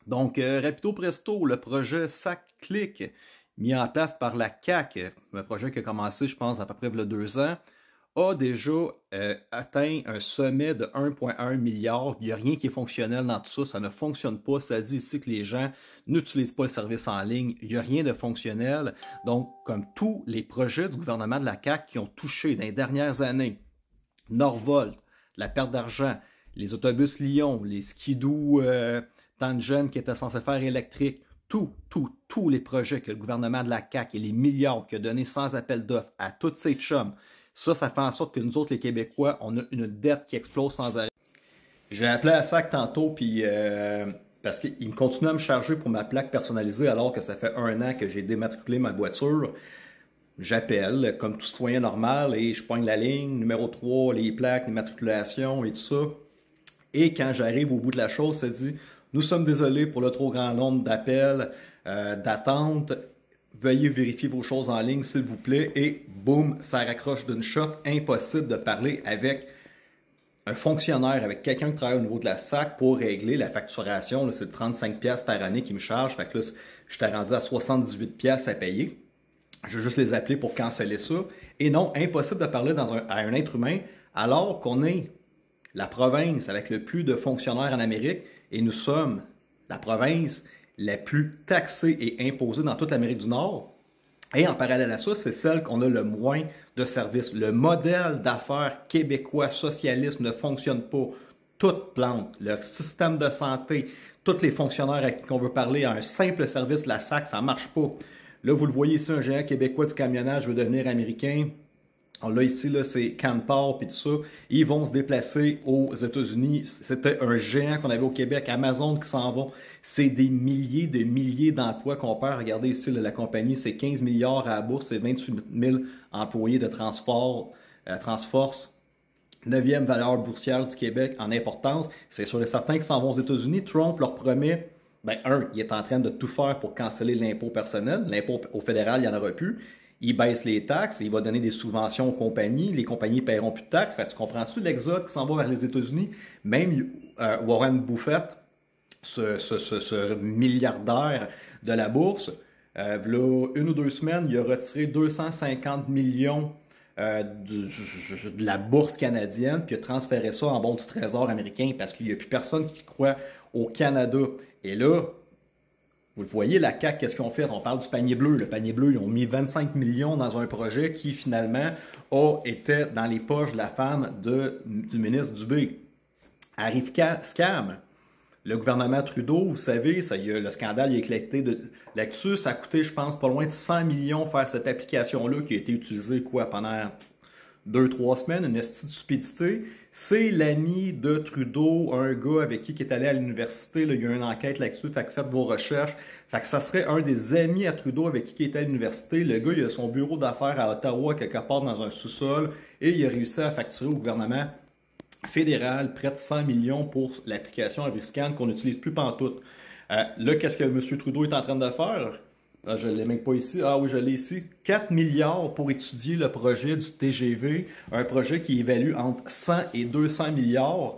Donc, rapido presto, le projet SAC-Clic, mis en place par la CAQ, un projet qui a commencé, je pense, à peu près il y a 2 ans, a déjà atteint un sommet de 1,1 milliard. Il n'y a rien qui est fonctionnel dans tout ça, ça ne fonctionne pas. Ça dit ici que les gens n'utilisent pas le service en ligne, il n'y a rien de fonctionnel. Donc, comme tous les projets du gouvernement de la CAQ qui ont touché dans les dernières années, Norvolt, la perte d'argent, les autobus Lyon, les skidoo Tangent qui étaient censés faire électrique, tous les projets que le gouvernement de la CAQ et les milliards qu'il a donnés sans appel d'offres à toutes ces chums, ça fait en sorte que nous autres, les Québécois, on a une dette qui explose sans arrêt. J'ai appelé à SAC tantôt, puis parce qu'il me continue à me charger pour ma plaque personnalisée alors que ça fait 1 an que j'ai dématriculé ma voiture. J'appelle comme tout citoyen normal et je pogne la ligne, numéro 3, les plaques, les matriculations et tout ça. Et quand j'arrive au bout de la chose, ça dit « Nous sommes désolés pour le trop grand nombre d'appels, d'attentes. Veuillez vérifier vos choses en ligne, s'il vous plaît. » Et boum, ça raccroche d'une shot. Impossible de parler avec un fonctionnaire, avec quelqu'un qui travaille au niveau de la SAC pour régler la facturation. C'est 35$ par année qui me charge. Fait que là, je t'ai rendu à 78$ à payer. Je vais juste les appeler pour canceller ça. Et non, impossible de parler à un être humain alors qu'on est la province avec le plus de fonctionnaires en Amérique et nous sommes la province la plus taxée et imposée dans toute l'Amérique du Nord. Et en parallèle à ça, c'est celle qu'on a le moins de services. Le modèle d'affaires québécois socialiste ne fonctionne pas. Tout plante. Le système de santé, tous les fonctionnaires à qui on veut parler, un simple service, la SAC, ça ne marche pas. Là, vous le voyez ici, un géant québécois du camionnage veut devenir américain. Là, ici, là, c'est Canpar et tout ça. Ils vont se déplacer aux États-Unis. C'était un géant qu'on avait au Québec. Amazon qui s'en va. C'est des milliers d'emplois qu'on perd. Regardez ici, là, la compagnie, c'est 15 milliards à la bourse. C'est 28 000 employés de Transforce. 9e valeur boursière du Québec en importance. C'est sûr et certain qu'ils s'en vont aux États-Unis. Trump leur promet... il est en train de tout faire pour canceller l'impôt personnel. L'impôt au fédéral, il n'y en aura plus. Il baisse les taxes, il va donner des subventions aux compagnies. Les compagnies ne paieront plus de taxes. Fait, tu comprends-tu l'exode qui s'en va vers les États-Unis? Même Warren Buffett, ce milliardaire de la bourse, là, 1 ou 2 semaines, il a retiré 250 millions de la bourse canadienne, puis il a transféré ça en bon du trésor américain parce qu'il n'y a plus personne qui croit au Canada. Et là, vous le voyez, la CAQ, qu'est-ce qu'ils ont fait? On parle du panier bleu. Le panier bleu, ils ont mis 25 millions dans un projet qui, finalement, était dans les poches de la femme du ministre Dubé. Arrive Scam. Le gouvernement Trudeau, vous savez, le scandale a éclaté là-dessus. Ça a coûté, je pense, pas loin de 100 millions faire cette application-là qui a été utilisée pendant 2-3 semaines, une stupidité. C'est l'ami de Trudeau, un gars avec qui est allé à l'université. Il y a une enquête là-dessus, fait que faites vos recherches. Fait que ça serait un des amis à Trudeau avec qui il était à l'université. Le gars, il a son bureau d'affaires à Ottawa, quelque part dans un sous-sol, et il a réussi à facturer au gouvernement fédéral près de 100 millions pour l'application Aviscan qu'on n'utilise plus pantoute. Là, qu'est-ce que M. Trudeau est en train de faire? Je ne l'ai même pas ici. Ah oui, je l'ai ici. 4 milliards pour étudier le projet du TGV, un projet qui évalue entre 100 et 200 milliards.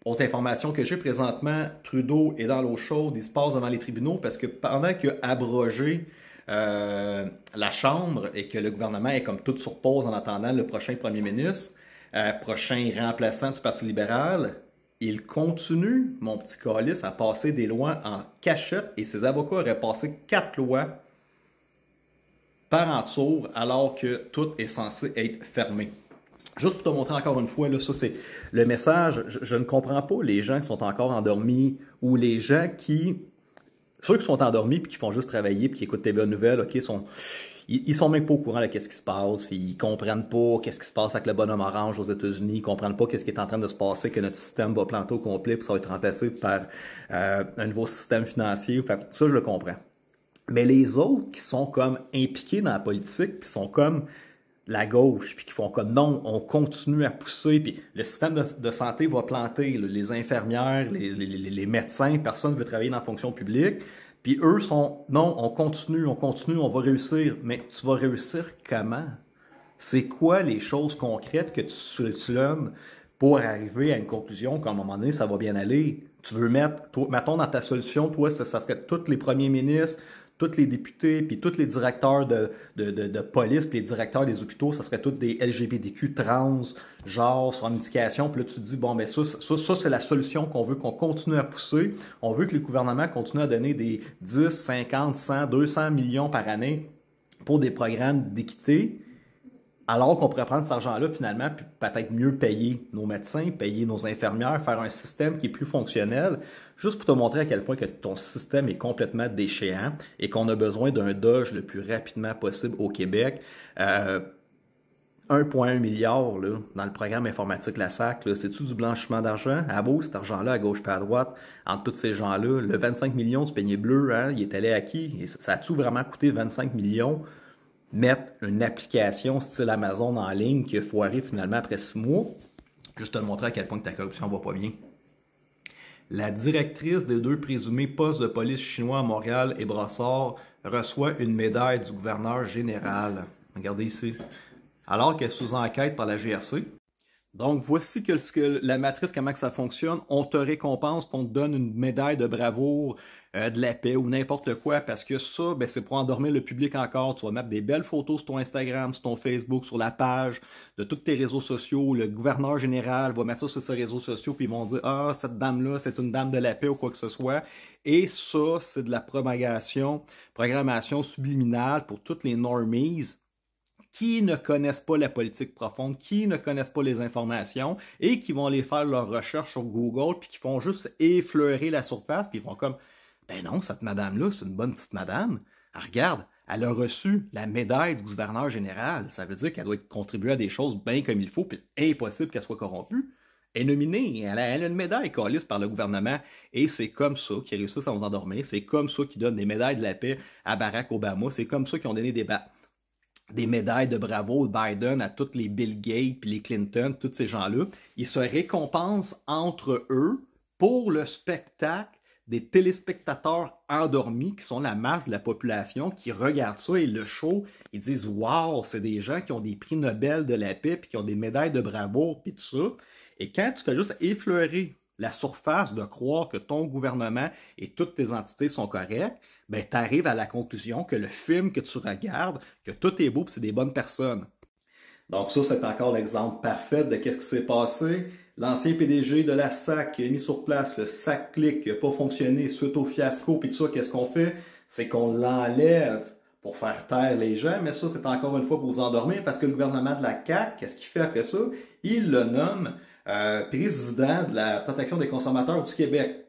Autre information que j'ai présentement, Trudeau est dans l'eau chaude, il se passe devant les tribunaux parce que pendant qu'il a abrogé la Chambre et que le gouvernement est comme tout sur pause en attendant le prochain premier ministre, prochain remplaçant du Parti libéral, il continue, mon petit calice, à passer des lois en cachette et ses avocats auraient passé 4 lois par en dessous alors que tout est censé être fermé. Juste pour te montrer encore une fois, là, ça c'est le message. Je ne comprends pas les gens qui sont encore endormis ou les gens ceux qui sont endormis et qui font juste travailler et qui écoutent TVA Nouvelles, OK, ils sont même pas au courant de qu'est-ce qui se passe, ils comprennent pas qu'est-ce qui se passe avec le bonhomme orange aux États-Unis, ils comprennent pas qu'est-ce qui est en train de se passer, que notre système va planter au complet puis ça va être remplacé par un nouveau système financier. Enfin, ça, je le comprends. Mais les autres qui sont comme impliqués dans la politique, qui sont comme la gauche, puis qui font comme non, on continue à pousser, puis le système de santé va planter, là, les infirmières, les médecins, personne ne veut travailler dans la fonction publique. Puis eux sont, non, on continue, on va réussir. Mais tu vas réussir comment? C'est quoi les choses concrètes que tu solutionnes pour arriver à une conclusion qu'à un moment donné, ça va bien aller? Tu veux mettre, toi, mettons dans ta solution, toi, ça serait tous les premiers ministres, tous les députés, puis tous les directeurs de police, puis les directeurs des hôpitaux, ça serait tous des LGBTQ, trans, genre, sans éducation. Puis là, tu te dis, bon, ben ça c'est la solution qu'on veut qu'on continue à pousser. On veut que les gouvernements continuent à donner des 10, 50, 100, 200 millions par année pour des programmes d'équité. Alors qu'on pourrait prendre cet argent-là, finalement, puis peut-être mieux payer nos médecins, payer nos infirmières, faire un système qui est plus fonctionnel, juste pour te montrer à quel point que ton système est complètement déchéant et qu'on a besoin d'un Doge le plus rapidement possible au Québec. 1,1 milliard là, dans le programme informatique La SAC, c'est-tu du blanchiment d'argent? À beau, cet argent-là, à gauche et à droite, entre tous ces gens-là, le 25 millions du peigne bleu, hein, il est allé à qui? Et ça a-tu vraiment coûté 25 millions? Mettre une application style Amazon en ligne qui a foiré finalement après 6 mois, juste te montrer à quel point que ta corruption va pas bien. La directrice des 2 présumés postes de police chinois à Montréal et Brossard reçoit une médaille du gouverneur général. Regardez ici. Alors qu'elle est sous enquête par la GRC. Donc, voici que la matrice, comment que ça fonctionne. On te récompense, puis on te donne une médaille de bravoure, de la paix ou n'importe quoi, parce que ça, ben, c'est pour endormir le public encore. Tu vas mettre des belles photos sur ton Instagram, sur ton Facebook, sur la page de tous tes réseaux sociaux. Le gouverneur général va mettre ça sur ses réseaux sociaux, puis ils vont dire « Ah, cette dame-là, c'est une dame de la paix » ou quoi que ce soit. Et ça, c'est de la programmation subliminale pour toutes les normies qui ne connaissent pas la politique profonde, qui ne connaissent pas les informations et qui vont aller faire leurs recherches sur Google puis qui font juste effleurer la surface puis ils font comme « Ben non, cette madame-là, c'est une bonne petite madame. Elle, regarde, elle a reçu la médaille du gouverneur général. Ça veut dire qu'elle doit contribuer à des choses bien comme il faut puis impossible qu'elle soit corrompue. Elle est nominée, elle a une médaille calisse par le gouvernement et c'est comme ça qu'ils réussissent à vous endormir. C'est comme ça qu'ils donnent des médailles de la paix à Barack Obama. C'est comme ça qu'ils ont donné des médailles de bravo de Biden à tous les Bill Gates puis les Clinton, tous ces gens-là. Ils se récompensent entre eux pour le spectacle des téléspectateurs endormis qui sont la masse de la population qui regardent ça et le show, ils disent « Wow, c'est des gens qui ont des prix Nobel de la paix puis qui ont des médailles de bravoure puis tout ça. » Et quand tu fais juste effleurer la surface de croire que ton gouvernement et toutes tes entités sont correctes, ben, tu arrives à la conclusion que le film que tu regardes, que tout est beau et c'est des bonnes personnes. Donc ça, c'est encore l'exemple parfait de qu'est-ce qui s'est passé. L'ancien PDG de la SAC qui a mis sur place le SAC-Click qui n'a pas fonctionné suite au fiasco, puis tout ça, qu'est-ce qu'on fait? C'est qu'on l'enlève pour faire taire les gens, mais ça, c'est encore une fois pour vous endormir, parce que le gouvernement de la CAQ, qu'est-ce qu'il fait après ça? Il le nomme président de la protection des consommateurs du Québec.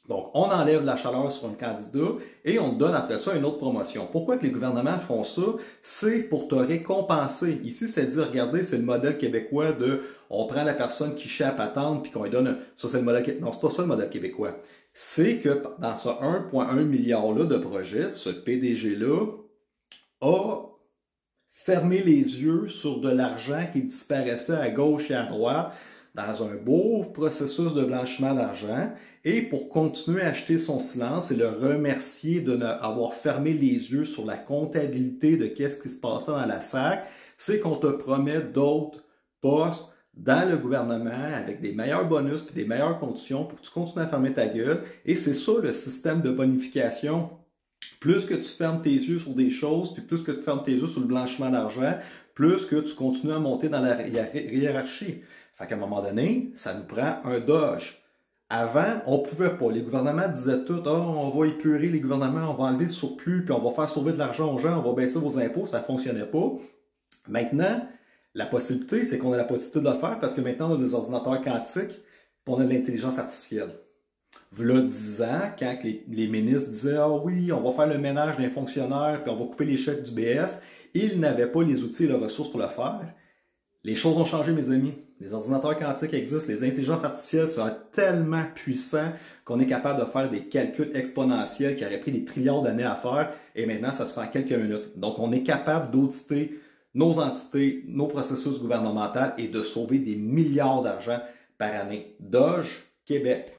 Donc, on enlève la chaleur sur un candidat et on donne après ça une autre promotion. Pourquoi que les gouvernements font ça? C'est pour te récompenser. Ici, c'est dire, regardez, c'est le modèle québécois de on prend la personne qui chie à patente puis qu'on lui donne ça, c'est le modèle. Non, c'est pas ça le modèle québécois. C'est que dans ce 1,1 milliard-là de projets, ce PDG-là a fermé les yeux sur de l'argent qui disparaissait à gauche et à droite dans un beau processus de blanchiment d'argent et pour continuer à acheter son silence et le remercier de n'avoir fermé les yeux sur la comptabilité de qu'est-ce qui se passait dans la SAC, c'est qu'on te promet d'autres postes dans le gouvernement avec des meilleurs bonus et des meilleures conditions pour que tu continues à fermer ta gueule. Et c'est ça le système de bonification. Plus que tu fermes tes yeux sur des choses, puis plus que tu fermes tes yeux sur le blanchiment d'argent, plus que tu continues à monter dans la hiérarchie. Fait qu'à un moment donné, ça nous prend un Doge. Avant, on pouvait pas. Les gouvernements disaient tout, on va épurer les gouvernements, on va enlever le surplus, puis on va faire sauver de l'argent aux gens, on va baisser vos impôts, ça fonctionnait pas. Maintenant, la possibilité, c'est qu'on a la possibilité de le faire parce que maintenant, on a des ordinateurs quantiques, puis on a de l'intelligence artificielle. V'là 10 ans, quand les ministres disaient « Ah oui, on va faire le ménage des fonctionnaires, puis on va couper les chèques du BS », ils n'avaient pas les outils et les ressources pour le faire. Les choses ont changé, mes amis. Les ordinateurs quantiques existent, les intelligences artificielles sont tellement puissants qu'on est capable de faire des calculs exponentiels qui auraient pris des trilliards d'années à faire, et maintenant, ça se fait en quelques minutes. Donc, on est capable d'auditer nos entités, nos processus gouvernementaux et de sauver des milliards d'argent par année. Doge, Québec.